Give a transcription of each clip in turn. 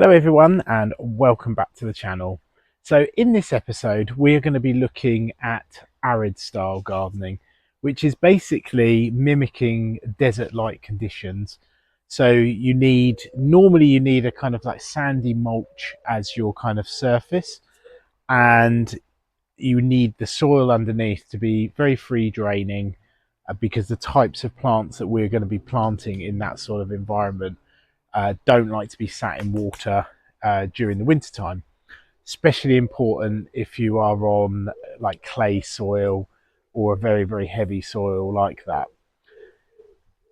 Hello everyone and welcome back to the channel. So in this episode we're going to be looking at arid style gardening, which is basically mimicking desert-like conditions. So normally you need a kind of like sandy mulch as your kind of surface, and you need the soil underneath to be very free draining, because the types of plants that we're going to be planting in that sort of environment don't like to be sat in water during the winter time. Especially important if you are on like clay soil or a very heavy soil like that.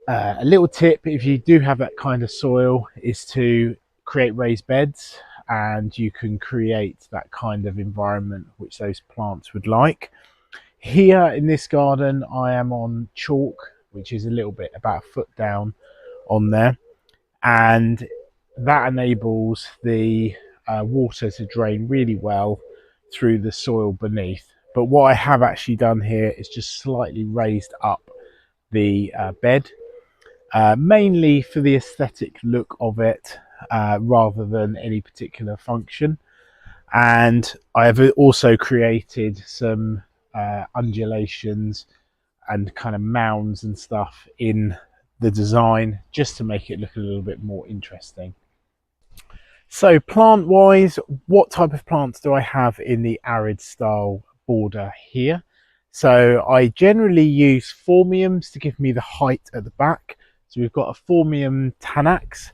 A little tip, if you do have that kind of soil, is to create raised beds, and you can create that kind of environment which those plants would like. Here in this garden I am on chalk, which is a little bit about a foot down on there, and that enables the water to drain really well through the soil beneath. But what I have actually done here is just slightly raised up the bed, mainly for the aesthetic look of it, rather than any particular function. And I have also created some undulations and kind of mounds and stuff in the design, just to make it look a little bit more interesting. So plant wise, what type of plants do I have in the arid style border here? So I generally use phormiums to give me the height at the back. So we've got a phormium tanax,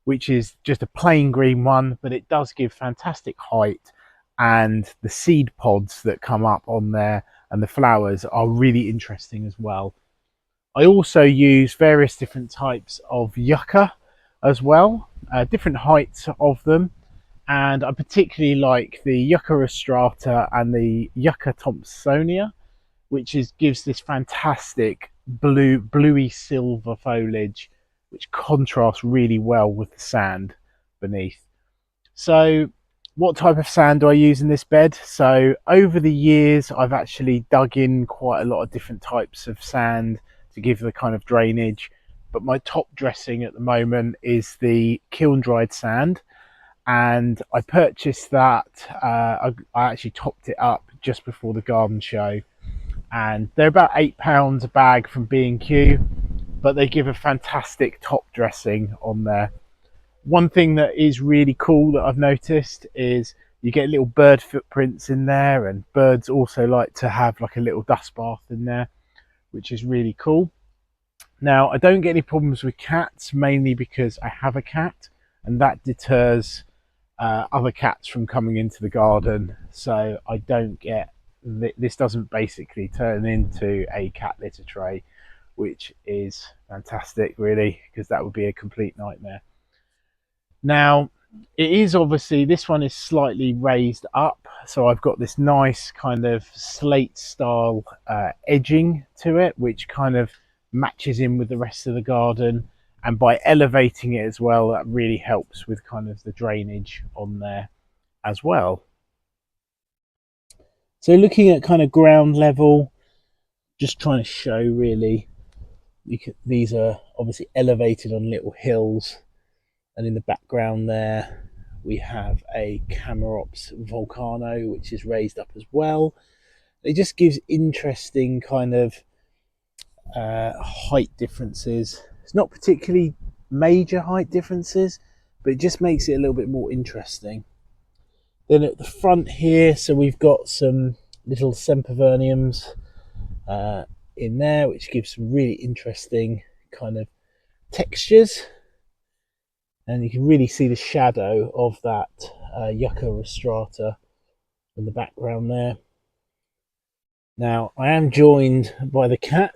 which is just a plain green one, but it does give fantastic height, and the seed pods that come up on there and the flowers are really interesting as well. I also use various different types of yucca as well, different heights of them, and I particularly like the yucca rostrata and the yucca thompsonia, which gives this fantastic bluey silver foliage, which contrasts really well with the sand beneath. So what type of sand do I use in this bed? So over the years I've actually dug in quite a lot of different types of sand to give the kind of drainage, but my top dressing at the moment is the kiln dried sand, and I purchased that. I actually topped it up just before the garden show, and they're about £8 a bag from B&Q, but they give a fantastic top dressing on there. One thing that is really cool that I've noticed is you get little bird footprints in there, and birds also like to have like a little dust bath in there, which is really cool. Now, I don't get any problems with cats, mainly because I have a cat, and that deters other cats from coming into the garden. So I don't get, this doesn't basically turn into a cat litter tray, which is fantastic really, because that would be a complete nightmare. Now, it is obviously, this one is slightly raised up, so I've got this nice kind of slate style edging to it, which kind of matches in with the rest of the garden, and by elevating it as well, that really helps with kind of the drainage on there as well. So looking at kind of ground level, just trying to show really, these are obviously elevated on little hills, and in the background there we have a Camerops volcano, which is raised up as well. It just gives interesting kind of height differences. It's not particularly major height differences, but it just makes it a little bit more interesting. Then at the front here, so we've got some little sempervirniums in there, which gives some really interesting kind of textures, and you can really see the shadow of that yucca rostrata in the background there. Now I am joined by the cat.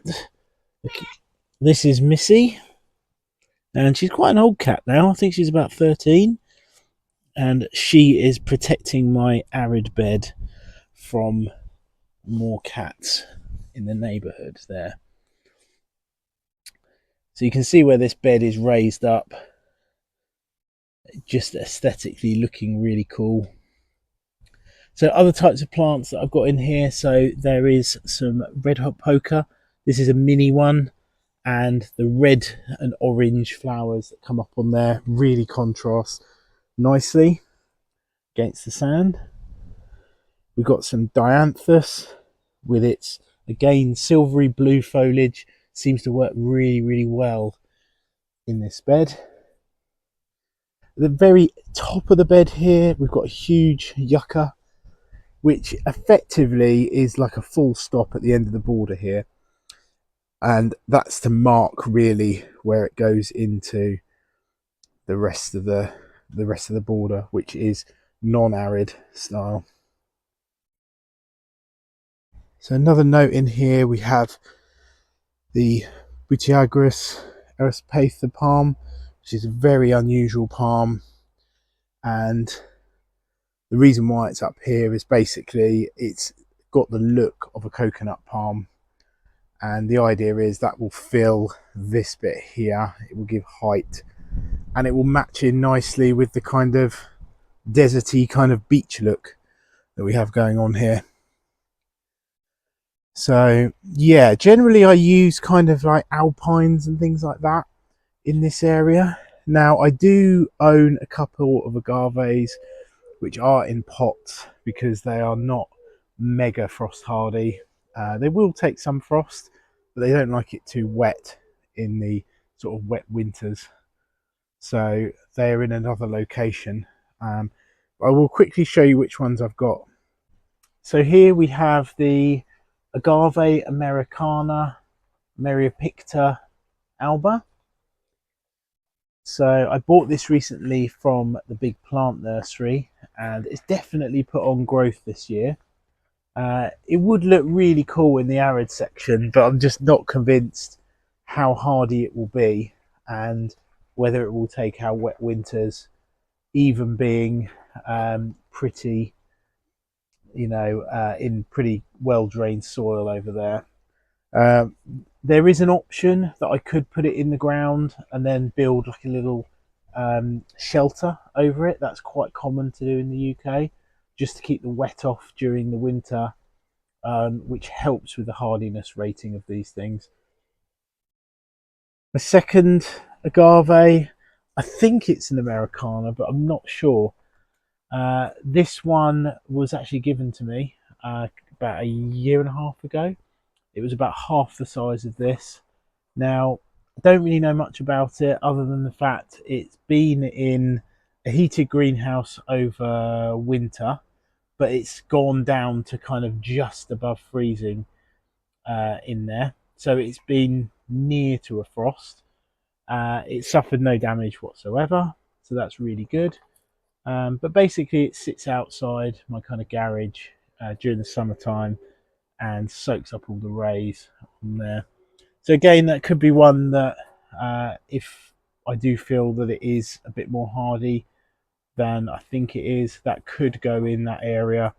This is Missy, and she's quite an old cat now. I think she's about 13, and she is protecting my arid bed from more cats in the neighborhood there. So you can see where this bed is raised up, just aesthetically looking really cool. So other types of plants that I've got in here, so there is some red hot poker. This is a mini one, and the red and orange flowers that come up on there really contrast nicely against the sand. We've got some dianthus with its, again, silvery blue foliage. Seems to work really well in this bed. At the very top of the bed here, we've got a huge yucca, which effectively is like a full stop at the end of the border here. And that's to mark really where it goes into the rest of the border, which is non-arid style. So another note in here, we have the Butyagris erispaetha palm, which is a very unusual palm, and the reason why it's up here is basically it's got the look of a coconut palm, and the idea is that will fill this bit here. It will give height, and it will match in nicely with the kind of deserty kind of beach look that we have going on here. So yeah, generally I use kind of like alpines and things like that in this area. Now I do own a couple of agaves which are in pots because they are not mega frost hardy. They will take some frost, but they don't like it too wet in the sort of wet winters. So they're in another location. I will quickly show you which ones I've got. So here we have the Agave Americana Myriapicta alba. So I bought this recently from the Big Plant Nursery, and it's definitely put on growth this year. It would look really cool in the arid section, but I'm just not convinced how hardy it will be and whether it will take our wet winters, even being pretty, in pretty well drained soil over there. There is an option that I could put it in the ground and then build like a little shelter over it. That's quite common to do in the UK, just to keep the wet off during the winter, which helps with the hardiness rating of these things. The second agave, I think it's an Americana, but I'm not sure. This one was actually given to me about a year and a half ago. It was about half the size of this. Now, I don't really know much about it other than the fact it's been in a heated greenhouse over winter, but it's gone down to kind of just above freezing in there. So it's been near to a frost. It suffered no damage whatsoever, so that's really good. But basically, it sits outside my kind of garage during the summertime and soaks up all the rays on there. So again, that could be one that if I do feel that it is a bit more hardy than I think it is, that could go in that area.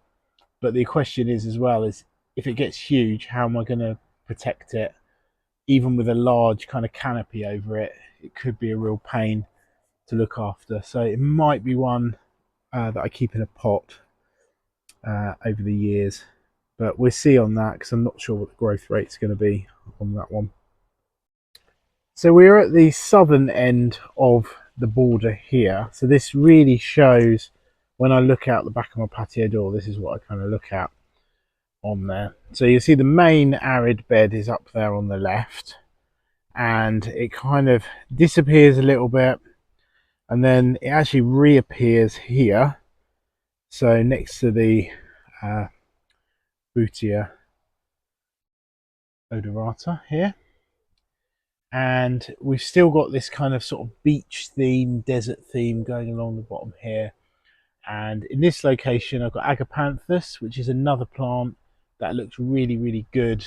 But the question is as well is if it gets huge, how am I going to protect it? Even with a large kind of canopy over it, it could be a real pain to look after. So it might be one that I keep in a pot over the years. But we'll see on that because I'm not sure what the growth rate's going to be on that one. So we're at the southern end of the border here. So this really shows when I look out the back of my patio door, this is what I kind of look at on there. So you see the main arid bed is up there on the left, and it kind of disappears a little bit and then it actually reappears here. So next to the Butia odorata here. And we've still got this kind of sort of beach theme, desert theme going along the bottom here. And in this location, I've got agapanthus, which is another plant that looks really good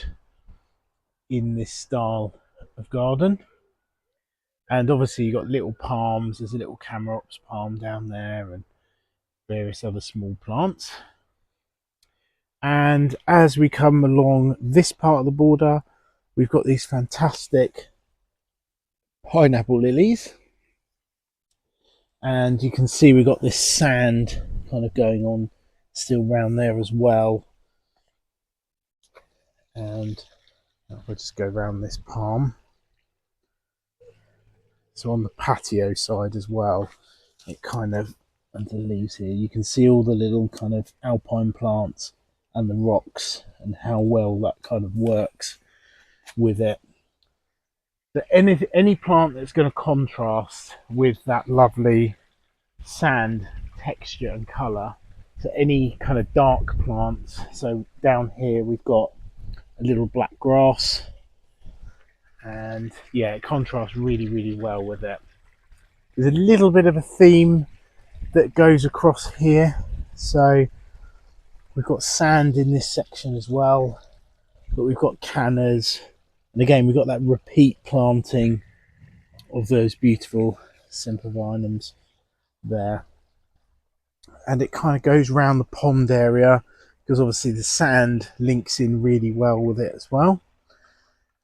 in this style of garden. And obviously you've got little palms. There's a little Camarops palm down there and various other small plants. And as we come along this part of the border, we've got these fantastic pineapple lilies, and you can see we've got this sand kind of going on still around there as well. And I'll just go around this palm. So on the patio side as well, it kind of under the leaves here. You can see all the little kind of alpine plants and the rocks and how well that kind of works with it. So any plant that's going to contrast with that lovely sand texture and colour, so any kind of dark plants. So down here we've got a little black grass, and yeah, it contrasts really well with it. There's a little bit of a theme that goes across here. So we've got sand in this section as well, but we've got cannas, and again we've got that repeat planting of those beautiful sempervinums there. And it kind of goes around the pond area because obviously the sand links in really well with it as well.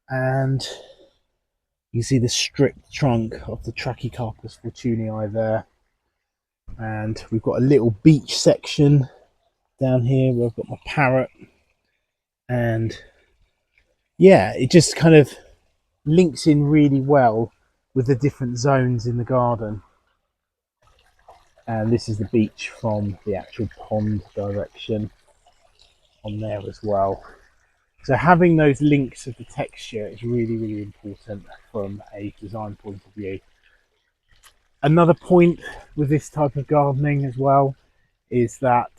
And you see the stripped trunk of the Trachycarpus fortunei there. And we've got a little beach section down here where I've got my parrot. And yeah, it just kind of links in really well with the different zones in the garden. And this is the beach from the actual pond direction on there as well. So having those links of the texture is really important from a design point of view. Another point with this type of gardening as well is that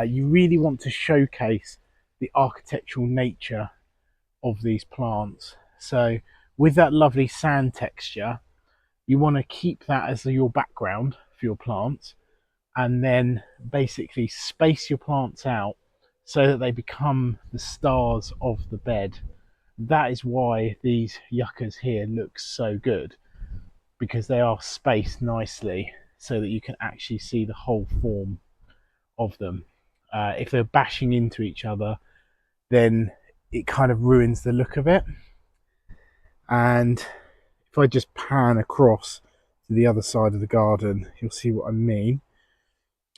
you really want to showcase the architectural nature of these plants. So with that lovely sand texture, you want to keep that as your background for your plants, and then basically space your plants out so that they become the stars of the bed. That is why these yuccas here look so good, because they are spaced nicely so that you can actually see the whole form of them. If they're bashing into each other, then it kind of ruins the look of it. And if I just pan across to the other side of the garden, you'll see what I mean.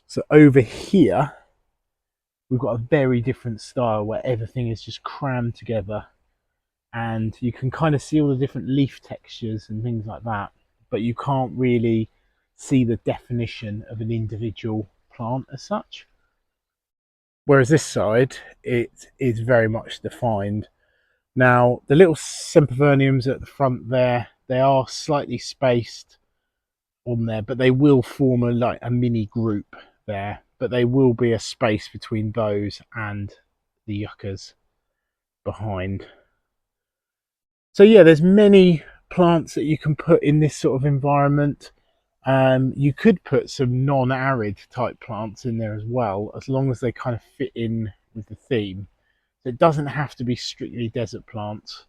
So over here, we've got a very different style where everything is just crammed together, and you can kind of see all the different leaf textures and things like that, but you can't really see the definition of an individual plant as such. Whereas this side, it is very much defined. Now, the little sempervirniums at the front there, they are slightly spaced on there, but they will form like a mini group there, but there will be a space between those and the yuccas behind. So yeah, there's many plants that you can put in this sort of environment. You could put some non-arid type plants in there as well, as long as they kind of fit in with the theme. So it doesn't have to be strictly desert plants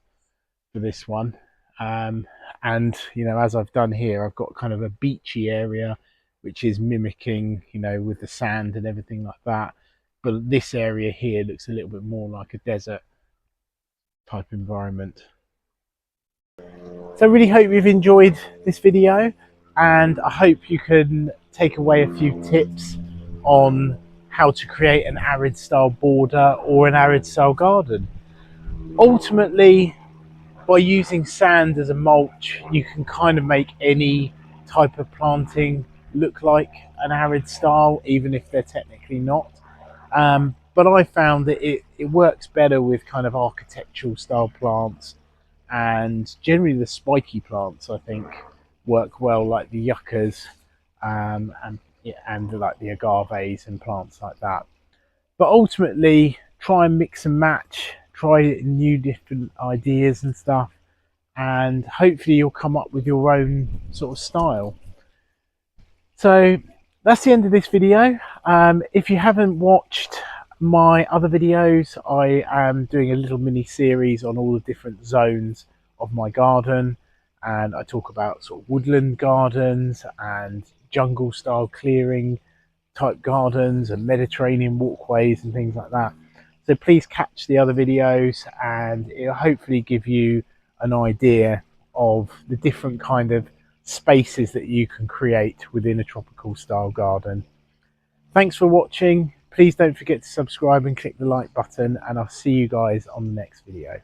for this one. And you know, as I've done here, I've got kind of a beachy area which is mimicking, you know, with the sand and everything like that, but this area here looks a little bit more like a desert type environment. So I really hope you've enjoyed this video, and I hope you can take away a few tips on how to create an arid style border or an arid style garden. Ultimately, by using sand as a mulch, you can kind of make any type of planting look like an arid style, even if they're technically not. But I found that it works better with kind of architectural style plants, and generally the spiky plants I think work well, like the yuccas and like the agaves and plants like that. But ultimately, try and mix and match, try new different ideas and stuff, and hopefully you'll come up with your own sort of style. So that's the end of this video. If you haven't watched my other videos, I am doing a little mini series on all the different zones of my garden, and I talk about sort of woodland gardens and jungle style clearing type gardens and Mediterranean walkways and things like that. So please catch the other videos, and it'll hopefully give you an idea of the different kind of spaces that you can create within a tropical style garden. Thanks for watching. Please don't forget to subscribe and click the like button, and I'll see you guys on the next video.